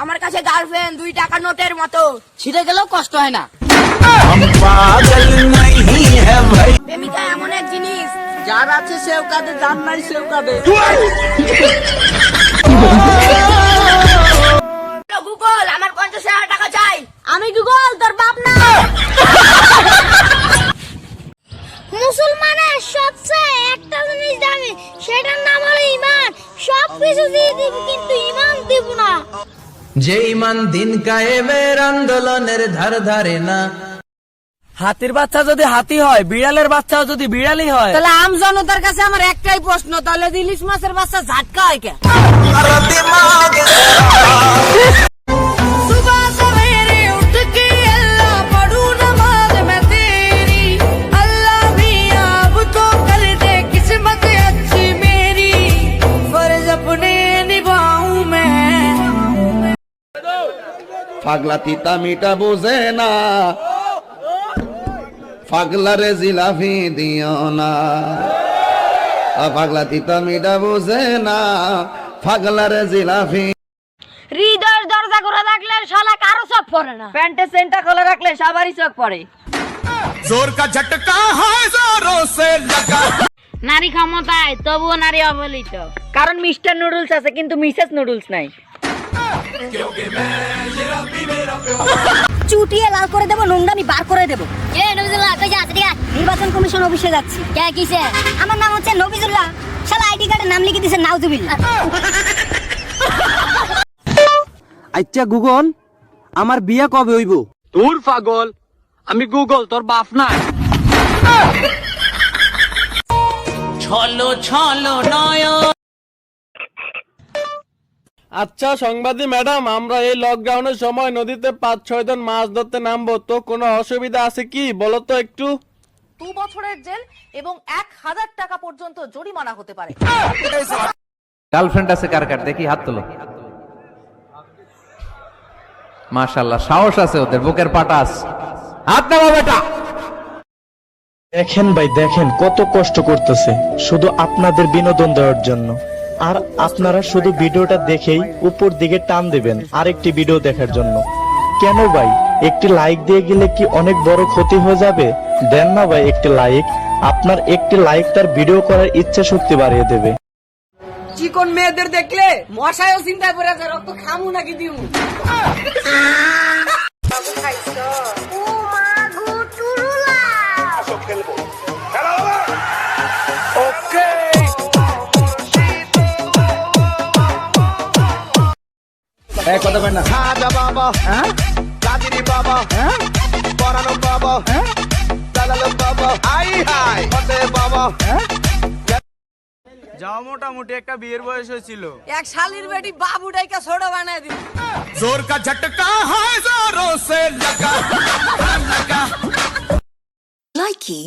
আমার কাছে গার্লফ্রেন্ড 2 টাকার নোটের মতো, ছিঁড়ে গেলেও কষ্ট হয় না। প্রেমিকা এমন এক জিনিস, যার আছে সেও কাঁদে, যার নাই সেও কাঁদে। গুগল আমার 50,000 টাকা চাই। আমি গুগল তোর বাপ না। মুসলমানের সবচেয়ে একটা জিনিস দামি, সেটার নাম হলো ঈমান। সবকিছু দিয়ে দিব কিন্তু ঈমান দিব না। যে ঈমান দিন কায়েমের আন্দোলনের ধার ধারে না। হাতির বাচ্চা যদি হাতি হয়, বিড়ালের বাচ্চাও যদি বিড়ালই হয়, তাহলে আম জনতার কাছে আমার একটাই প্রশ্ন, তাহলে ইলিশ মাছের বাচ্চা ঝাটকা হয় কে? পাগলা তিতা মিটা বোঝে না, পাগলারে জিলাফি দিও না। পাগলা তিতা মিটা বোঝে না, পাগলারে জিলাফি। হৃদয়ের দরজা খোলা রাখলে শালা কারো চোখ পড়ে না। প্যান্টের সেন্টার খোলা রাখলে সবারই চোখ পড়ে। জোর কা ঝটকা হয় জোরোं से लगा। নারী ক্ষমতায় তবুও নারী অবহেলিত, কারণ মিস্টার নুডলস আছে কিন্তু মিসেস নুডলস নাই। চুটিয়ে লাল করে দেব, নোংরামি বার করে দেব। এ নবিজুল্লাহ কই যাচ্ছ? ঠিক আছে, নির্বাচন কমিশন অফিসে যাচ্ছি। কে কিসে? আমার নাম হচ্ছে নবিজুল্লাহ, শালা আইডি কার্ডে নাম লিখে দিয়েছে নাউজুবিল্লাহ। আচ্ছা গুগল, আমার বিয়ে কবে হইব? দূর পাগল, আমি গুগল তোর বাপ না। ছলো ছলো নয়। আচ্ছা সংবাদী ম্যাডাম, আমরা এই লকডাউনের সময় নদীতে 5-6 জন মাছ ধরতে নামবো, তো কোনো অসুবিধা আছে কি বলো তো একটু? 2 বছরের জেল এবং 1000 টাকা পর্যন্ত জরিমানা হতে পারে। গার্লফ্রেন্ড আছে কার কার দেখি হাত তোলো। মাশাআল্লাহ, সাহস আছে ওদের, বুকের পাটা আছে। হাত নাও বেটা। দেখেন ভাই, দেখেন কত কষ্ট করতেছে শুধু আপনাদের বিনোদন দেওয়ার জন্য। আর আপনারা শুধু ভিডিওটা দেখেই উপর দিকে টান দেবেন আরেকটি ভিডিও দেখার জন্য। কেন ভাই? একটি লাইক দিয়ে গেলে কি অনেক বড় ক্ষতি হয়ে যাবে? দেন না ভাই একটি লাইক। আপনার একটি লাইক তার ভিডিও করার ইচ্ছা শক্তি বাড়িয়ে দেবে। চিকন মেয়েদের দেখলে মশায়ও চিন্তায় পড়ে আছে, রক্ত খামু নাকি দিউ। কথা কয় না। খাজা বাবা, কাদিরি বাবা, পরানো বাবা, দালালো বাবা, আই হাই ওতে বাবা। যাও, মোটামুটি একটা বিয়ের বয়স হয়েছিল। এক শালির বেটি বাবুটাইকে ছোট বানায় দিল। जोर का झटका है जोरों से लगा। Likey